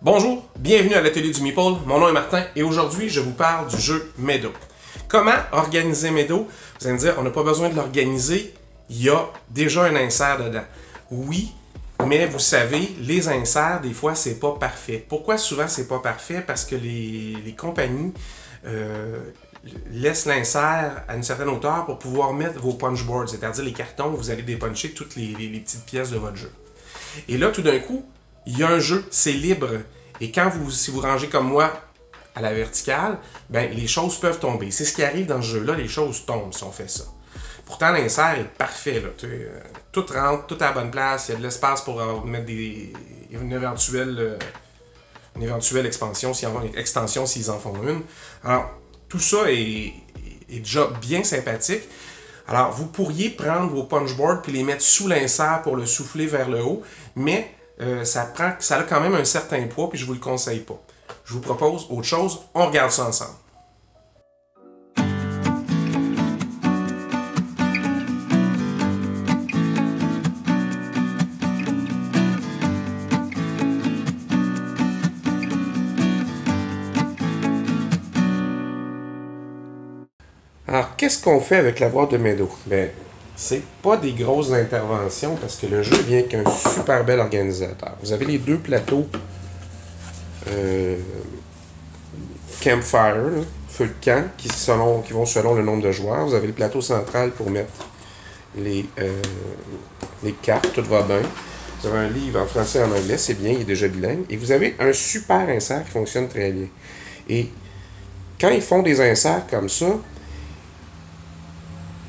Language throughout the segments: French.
Bonjour, bienvenue à l'atelier du Meeple, mon nom est Martin et aujourd'hui je vous parle du jeu Meadow. Comment organiser Meadow? Vous allez me dire, on n'a pas besoin de l'organiser, il y a déjà un insert dedans. Oui, mais vous savez, les inserts, des fois, c'est pas parfait. Pourquoi souvent c'est pas parfait? Parce que les compagnies laissent l'insert à une certaine hauteur pour pouvoir mettre vos punchboards, c'est-à-dire les cartons où vous allez dépuncher toutes les petites pièces de votre jeu. Et là, tout d'un coup, il y a un jeu, c'est libre. Et si vous rangez comme moi à la verticale, ben, les choses peuvent tomber. C'est ce qui arrive dans ce jeu-là, les choses tombent si on fait ça. Pourtant, l'insert est parfait. Là. Tout rentre, tout à la bonne place. Il y a de l'espace pour mettre une éventuelle extension s'ils en font une. Alors, tout ça est déjà bien sympathique. Alors, vous pourriez prendre vos punchboards et les mettre sous l'insert pour le souffler vers le haut, mais ça a quand même un certain poids puis je ne vous le conseille pas. Je vous propose autre chose, on regarde ça ensemble. Alors, qu'est-ce qu'on fait avec la boîte de Meadow? Ben, c'est pas des grosses interventions parce que le jeu vient avec un super bel organisateur. Vous avez les deux plateaux Campfire, là, feu de camp, qui vont selon le nombre de joueurs. Vous avez le plateau central pour mettre les cartes, tout va bien. Vous avez un livre en français et en anglais, c'est bien, il est déjà bilingue. Et vous avez un super insert qui fonctionne très bien. Et quand ils font des inserts comme ça,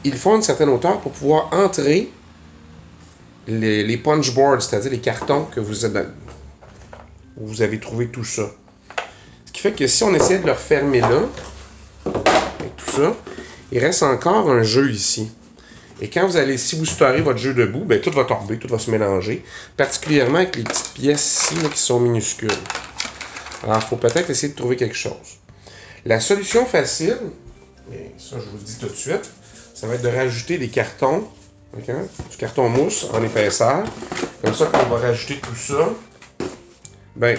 ils font à une certaine hauteur pour pouvoir entrer les punchboards, c'est-à-dire les cartons que vous avez trouvé tout ça. Ce qui fait que si on essaie de le refermer là, avec tout ça, il reste encore un jeu ici. Et quand si vous storez votre jeu debout, ben, tout va tomber, tout va se mélanger, particulièrement avec les petites pièces ici là, qui sont minuscules. Alors, il faut peut-être essayer de trouver quelque chose. La solution facile, et ça je vous le dis tout de suite, ça va être de rajouter des cartons, okay? Du carton mousse en épaisseur. Comme ça, quand on va rajouter tout ça, ben,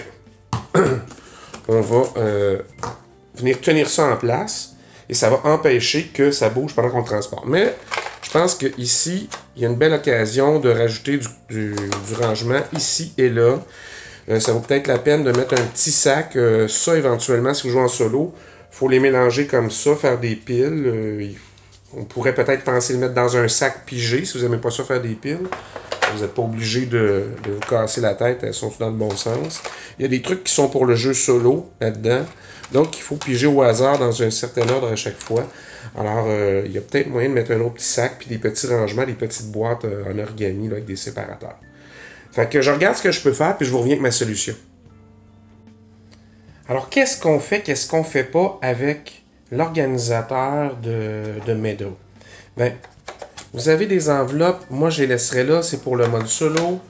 on va venir tenir ça en place et ça va empêcher que ça bouge pendant qu'on le transporte. Mais je pense qu'ici, il y a une belle occasion de rajouter du rangement ici et là. Ça vaut peut-être la peine de mettre un petit sac. Ça, éventuellement, si vous jouez en solo, il faut les mélanger comme ça, faire des piles. On pourrait peut-être penser le mettre dans un sac pigé si vous n'aimez pas ça faire des piles. Vous n'êtes pas obligé de vous casser la tête, elles sont dans le bon sens. Il y a des trucs qui sont pour le jeu solo là-dedans. Donc il faut piger au hasard dans un certain ordre à chaque fois. Alors il y a peut-être moyen de mettre un autre petit sac puis des petits rangements, des petites boîtes en origami là, avec des séparateurs. Fait que je regarde ce que je peux faire puis je vous reviens avec ma solution. Alors qu'est-ce qu'on fait pas avec l'organisateur de Meadow? Ben, vous avez des enveloppes, moi je les laisserai là, c'est pour le mode solo.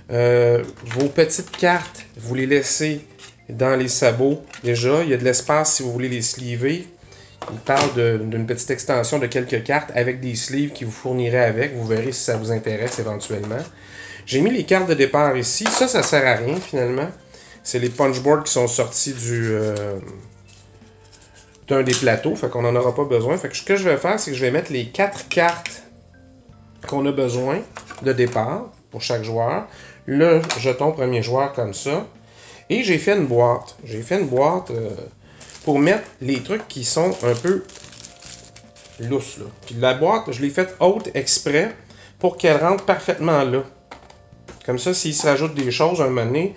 Vos petites cartes, vous les laissez dans les sabots déjà. Il y a de l'espace si vous voulez les sleever. Il parle d'une petite extension de quelques cartes avec des sleeves qui vous fourniraient avec. Vous verrez si ça vous intéresse éventuellement. J'ai mis les cartes de départ ici. Ça sert à rien finalement. C'est les punchboards qui sont sortis d'un des plateaux, fait qu'on n'en aura pas besoin. Fait que ce que je vais faire, c'est que je vais mettre les 4 cartes qu'on a besoin de départ pour chaque joueur. Le jeton premier joueur comme ça. Et j'ai fait une boîte. Pour mettre les trucs qui sont un peu lousses. Là. Puis la boîte, je l'ai faite haute exprès pour qu'elle rentre parfaitement là. Comme ça, s'il se rajoute des choses un moment donné,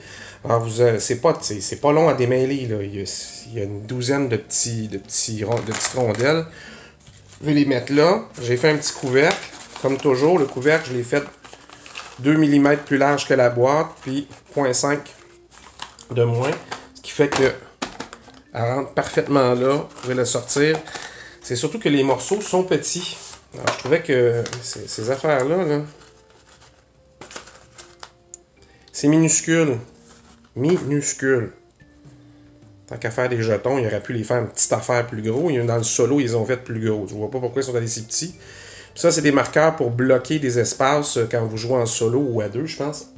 c'est pas long à démêler. Là. Il y a une douzaine de petites rondelles. Je vais les mettre là. J'ai fait un petit couvercle. Comme toujours, le couvercle, je l'ai fait 2 mm plus large que la boîte, puis 0,5 de moins. Ce qui fait que elle rentre parfaitement là. Vous pouvez la sortir. C'est surtout que les morceaux sont petits. Alors, je trouvais que ces affaires-là, là, c'est minuscule. Minuscule. Tant qu'à faire des jetons, il aurait pu les faire une petite affaire plus gros. Dans le solo, ils ont fait plus gros. Je vois pas pourquoi ils sont allés si petits. Puis ça, c'est des marqueurs pour bloquer des espaces quand vous jouez en solo ou à deux, je pense.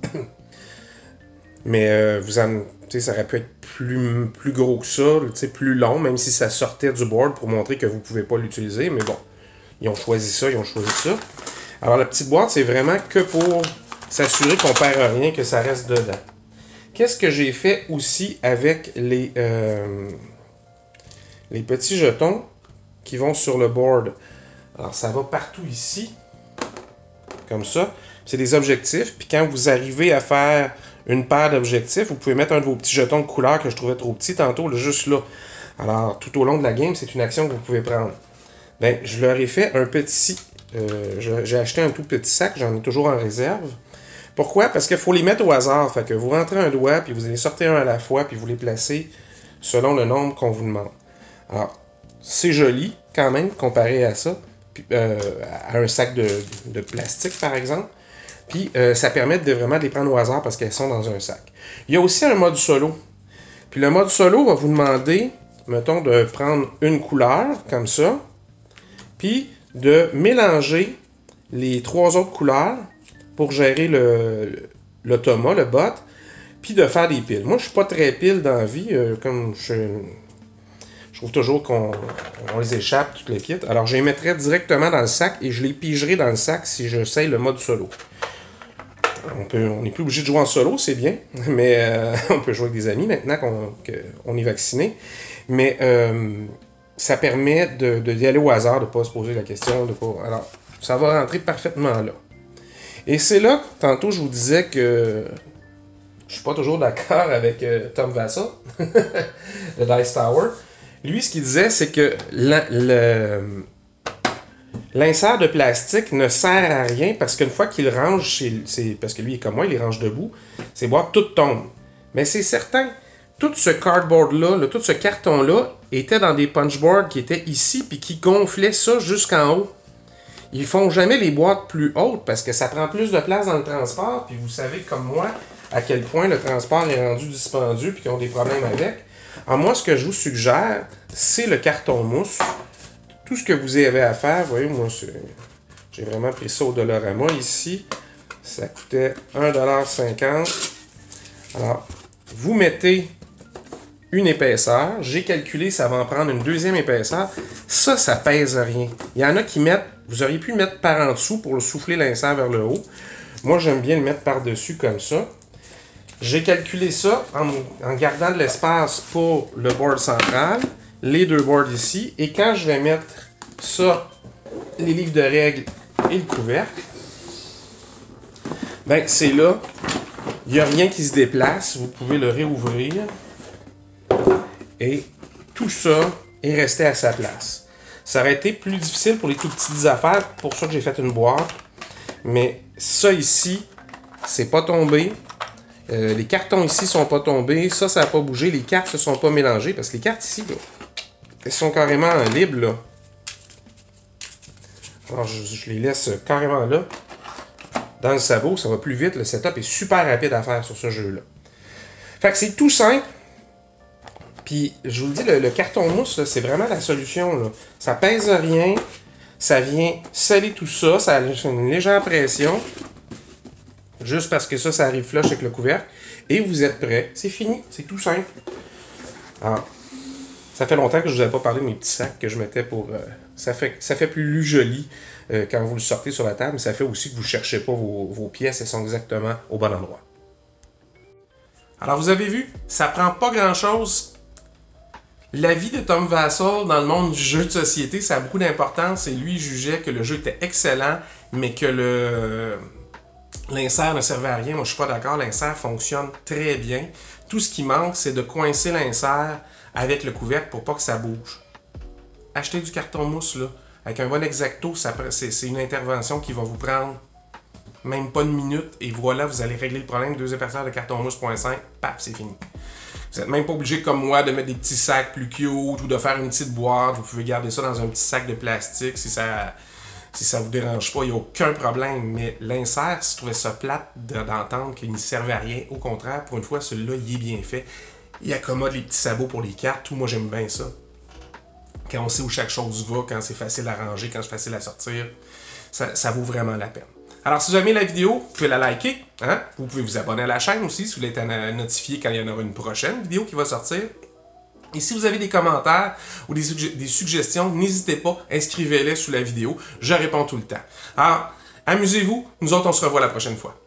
Mais ça aurait pu être plus gros que ça, plus long, même si ça sortait du board pour montrer que vous ne pouvez pas l'utiliser. Mais bon, ils ont choisi ça. Alors la petite boîte, c'est vraiment que pour s'assurer qu'on ne perd rien, que ça reste dedans. Qu'est-ce que j'ai fait aussi avec les petits jetons qui vont sur le board? Alors ça va partout ici, comme ça. C'est des objectifs, puis quand vous arrivez à faire une paire d'objectifs, vous pouvez mettre un de vos petits jetons de couleur que je trouvais trop petit tantôt, là, juste là. Alors, tout au long de la game, c'est une action que vous pouvez prendre. Ben, je leur ai fait un petit... j'ai acheté un tout petit sac, j'en ai toujours en réserve. Pourquoi? Parce qu'il faut les mettre au hasard. Fait que vous rentrez un doigt, puis vous allez sortir un à la fois, puis vous les placez selon le nombre qu'on vous demande. Alors, c'est joli, quand même, comparé à ça. Puis, à un sac de plastique, par exemple. Puis, ça permet vraiment de les prendre au hasard parce qu'elles sont dans un sac. Il y a aussi un mode solo. Puis, le mode solo va vous demander, mettons, de prendre une couleur, comme ça, puis de mélanger les 3 autres couleurs pour gérer l'automa, le bot, puis de faire des piles. Moi, je suis pas très pile dans la vie, comme je trouve toujours qu'on les échappe, toutes les kits. Alors, je les mettrai directement dans le sac et je les pigerai dans le sac si j'essaye le mode solo. On n'est plus obligé de jouer en solo, c'est bien, mais on peut jouer avec des amis maintenant qu'on est vacciné. Mais ça permet d'y aller au hasard, de ne pas se poser la question. Alors, ça va rentrer parfaitement là. Et c'est là que tantôt je vous disais que je suis pas toujours d'accord avec Tom Vassell, de Dice Tower. Lui, ce qu'il disait, c'est que l'insert de plastique ne sert à rien parce qu'une fois qu'il range, parce que lui est comme moi, il les range debout, ses boîtes toutes tombent. Mais c'est certain, tout ce cardboard-là, tout ce carton-là, était dans des punchboards qui étaient ici puis qui gonflaient ça jusqu'en haut. Ils font jamais les boîtes plus hautes parce que ça prend plus de place dans le transport. Puis vous savez comme moi à quel point le transport est rendu dispendieux puis qu'ils ont des problèmes avec. Alors moi, ce que je vous suggère, c'est le carton mousse. Tout ce que vous avez à faire, vous voyez, moi, j'ai vraiment pris ça au Dollarama ici. Ça coûtait 1,50 $. Alors, vous mettez une épaisseur. J'ai calculé, ça va en prendre une deuxième épaisseur. Ça pèse rien. Il y en a qui mettent, vous auriez pu le mettre par en dessous pour le souffler l'insert vers le haut. Moi, j'aime bien le mettre par-dessus comme ça. J'ai calculé ça en gardant de l'espace pour le board central, les 2 boards ici. Et quand je vais mettre ça, les livres de règles et le couvercle, ben c'est là, il n'y a rien qui se déplace. Vous pouvez le réouvrir. Et tout ça est resté à sa place. Ça aurait été plus difficile pour les tout petites affaires, pour ça que j'ai fait une boîte. Mais ça ici, c'est pas tombé. Les cartons ici sont pas tombés. Ça n'a pas bougé. Les cartes se sont pas mélangées. Parce que les cartes ici, là, elles sont carrément libres. Là. Alors, je les laisse carrément là. Dans le sabot, ça va plus vite. Le setup est super rapide à faire sur ce jeu-là. Fait que c'est tout simple. Puis, je vous le dis, le carton mousse, c'est vraiment la solution. Là. Ça pèse rien. Ça vient sceller tout ça. Ça a une légère pression. Juste parce que ça arrive flush avec le couvercle. Et vous êtes prêts. C'est fini. C'est tout simple. Alors, ça fait longtemps que je ne vous avais pas parlé de mes petits sacs que je mettais pour... ça fait plus joli quand vous le sortez sur la table. Mais ça fait aussi que vous ne cherchez pas vos pièces. Elles sont exactement au bon endroit. Alors, vous avez vu, ça prend pas grand-chose. L'avis de Tom Vassell dans le monde du jeu de société, ça a beaucoup d'importance. Et lui, il jugeait que le jeu était excellent, mais que l'insert ne servait à rien. Moi, je suis pas d'accord. L'insert fonctionne très bien. Tout ce qui manque, c'est de coincer l'insert avec le couvercle pour pas que ça bouge. Achetez du carton mousse, là. Avec un bon X-Acto, c'est une intervention qui va vous prendre même pas une minute. Et voilà, vous allez régler le problème. 2 épaisseurs de carton mousse 0.5. Paf, c'est fini. Vous n'êtes même pas obligé, comme moi, de mettre des petits sacs plus cute ou de faire une petite boîte. Vous pouvez garder ça dans un petit sac de plastique si ça vous dérange pas. Il n'y a aucun problème. Mais l'insert, si vous trouvez ça plate d'entendre qu'il ne servait à rien, au contraire, pour une fois, celui-là, il est bien fait. Il accommode les petits sabots pour les cartes. Tout, moi, j'aime bien ça. Quand on sait où chaque chose va, quand c'est facile à ranger, quand c'est facile à sortir, ça vaut vraiment la peine. Alors, si vous aimez la vidéo, vous pouvez la liker. Hein? Vous pouvez vous abonner à la chaîne aussi si vous voulez être notifié quand il y en aura une prochaine vidéo qui va sortir. Et si vous avez des commentaires ou des suggestions, n'hésitez pas, inscrivez-les sous la vidéo. Je réponds tout le temps. Alors, amusez-vous. Nous autres, on se revoit la prochaine fois.